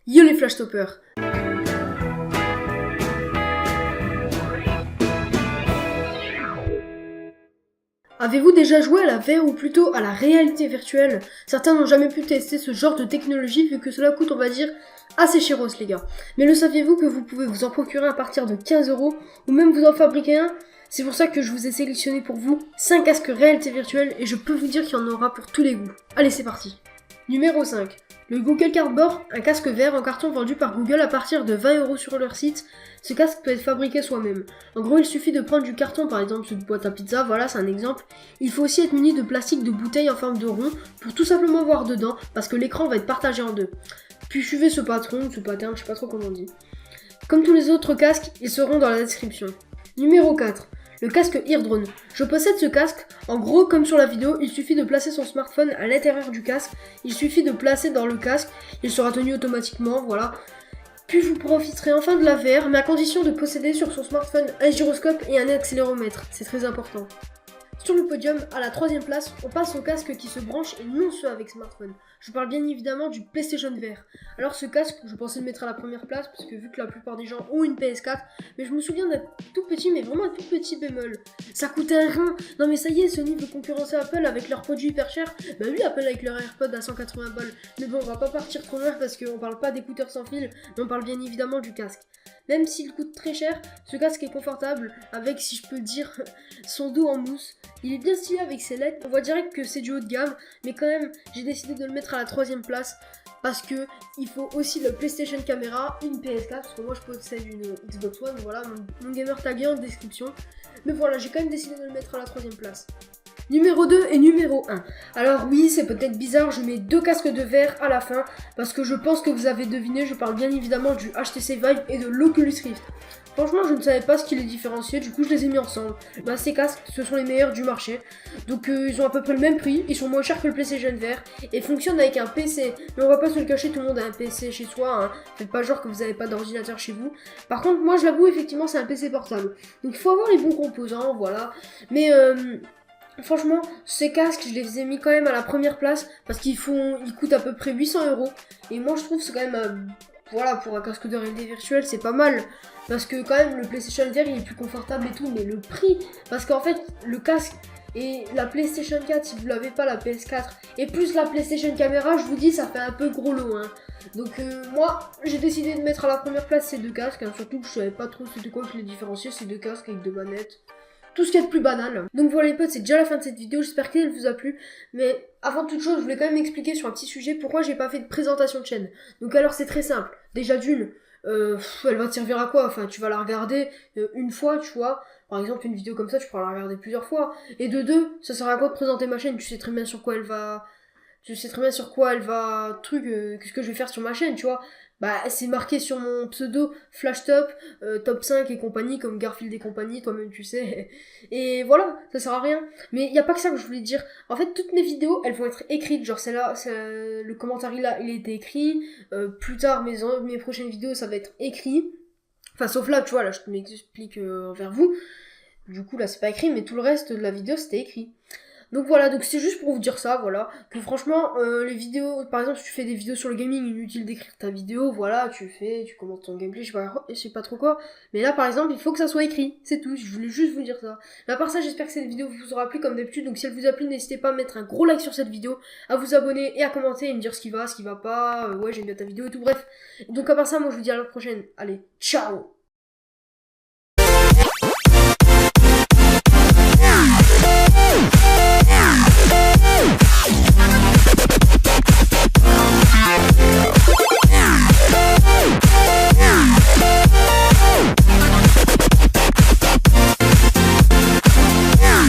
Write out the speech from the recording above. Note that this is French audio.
Yo les flashtoppers. Avez-vous déjà joué à la VR ou plutôt à la réalité virtuelle? Certains n'ont jamais pu tester ce genre de technologie vu que cela coûte, on va dire, assez chéros les gars. Mais le saviez-vous que vous pouvez vous en procurer à partir de 15€ ou même vous en fabriquer un? C'est pour ça que je vous ai sélectionné pour vous 5 casques réalité virtuelle et je peux vous dire qu'il y en aura pour tous les goûts. Allez, c'est parti. Numéro 5. Le Google Cardboard, un casque vert en carton vendu par Google à partir de 20€ sur leur site. Ce casque peut être fabriqué soi-même. En gros, il suffit de prendre du carton, par exemple une boîte à pizza, voilà, c'est un exemple. Il faut aussi être muni de plastique de bouteille en forme de rond pour tout simplement voir dedans, parce que l'écran va être partagé en deux. Puis suivez ce pattern, je sais pas trop comment on dit. Comme tous les autres casques, ils seront dans la description. Numéro 4. Le casque Eardrone. Je possède ce casque. En gros, comme sur la vidéo, il suffit de placer son smartphone à l'intérieur du casque. Il suffit de placer dans le casque. Il sera tenu automatiquement, voilà. Puis vous profiterez enfin de la VR, mais à condition de posséder sur son smartphone un gyroscope et un accéléromètre. C'est très important. Sur le podium, à la 3ème place, on passe au casque qui se branche et non ceux avec smartphone. Je parle bien évidemment du PlayStation VR. Alors ce casque, je pensais le mettre à la première place parce que vu que la plupart des gens ont une PS4, mais je me souviens d'être tout petit, mais vraiment un tout petit bémol. Ça coûtait un rein. Non mais ça y est, Sony veut concurrencer Apple avec leurs produits hyper chers. Bah oui, Apple avec leur AirPod à 180 balles. Mais bon, on va pas partir trop loin parce qu'on parle pas d'écouteurs sans fil, mais on parle bien évidemment du casque. Même s'il coûte très cher, ce casque est confortable avec, si je peux dire, son dos en mousse. Il est bien stylé avec ses LED, on voit direct que c'est du haut de gamme, mais quand même, j'ai décidé de le mettre à la 3ème place parce que il faut aussi le PlayStation Camera, une PS4, parce que moi je possède une Xbox One, voilà, mon gamer tagué en description. Mais voilà, j'ai quand même décidé de le mettre à la 3ème place. Numéro 2 et numéro 1. Alors oui, c'est peut-être bizarre, je mets 2 casques de verre à la fin, parce que je pense que vous avez deviné, je parle bien évidemment du HTC Vive et de l'Oculus Rift. Franchement, je ne savais pas ce qui les différenciait, du coup je les ai mis ensemble. Bah, ces casques, ce sont les meilleurs du marché. Donc ils ont à peu près le même prix, ils sont moins chers que le PlayStation VR et fonctionnent avec un PC. Mais on va pas se le cacher, tout le monde a un PC chez soi, hein. Faites pas genre que vous n'avez pas d'ordinateur chez vous. Par contre, moi je l'avoue, effectivement, c'est un PC portable. Donc il faut avoir les bons composants, voilà. Mais franchement, ces casques, je les ai mis quand même à la première place parce ils coûtent à peu près 800€. Et moi, je trouve que c'est quand même, voilà, pour un casque de réalité virtuelle, c'est pas mal. Parce que quand même, le PlayStation VR, il est plus confortable et tout, mais le prix, parce qu'en fait, le casque et la PlayStation 4, si vous l'avez pas, la PS4, et plus la PlayStation Camera, je vous dis, ça fait un peu gros lot, hein. Donc moi, j'ai décidé de mettre à la première place ces deux casques, hein, surtout que je savais pas trop c'était quoi que les différencier, ces deux casques avec deux manettes. Tout ce qui est de plus banal. Donc voilà les potes, c'est déjà la fin de cette vidéo, j'espère qu'elle vous a plu. Mais avant toute chose, je voulais quand même expliquer sur un petit sujet pourquoi j'ai pas fait de présentation de chaîne. Donc alors c'est très simple. Déjà d'une, elle va te servir à quoi? Enfin, tu vas la regarder une fois, tu vois. Par exemple, une vidéo comme ça, tu pourras la regarder plusieurs fois. Et de deux, ça sert à quoi de présenter ma chaîne? Tu sais très bien sur quoi elle va... qu'est-ce que je vais faire sur ma chaîne, tu vois. Bah, c'est marqué sur mon pseudo Flashtop, top 5 et compagnie, comme Garfield et compagnie, toi-même tu sais. Et voilà, ça sert à rien. Mais il y a pas que ça que je voulais dire. En fait, toutes mes vidéos, elles vont être écrites. Genre, celle-là, le commentaire là, il a été écrit. Plus tard, mes prochaines vidéos, ça va être écrit. Enfin, sauf là, tu vois, là, je m'explique envers vous. Du coup, là, c'est pas écrit, mais tout le reste de la vidéo, c'était écrit. Donc voilà, donc c'est juste pour vous dire ça, voilà, que franchement, les vidéos, par exemple, si tu fais des vidéos sur le gaming, inutile d'écrire ta vidéo, voilà, tu commentes ton gameplay, je sais pas trop quoi, mais là, par exemple, il faut que ça soit écrit, c'est tout, je voulais juste vous dire ça. Mais à part ça, j'espère que cette vidéo vous aura plu comme d'habitude, donc si elle vous a plu, n'hésitez pas à mettre un gros like sur cette vidéo, à vous abonner et à commenter et me dire ce qui va pas, ouais, j'aime bien ta vidéo et tout, bref. Donc à part ça, moi je vous dis à la prochaine, allez, ciao!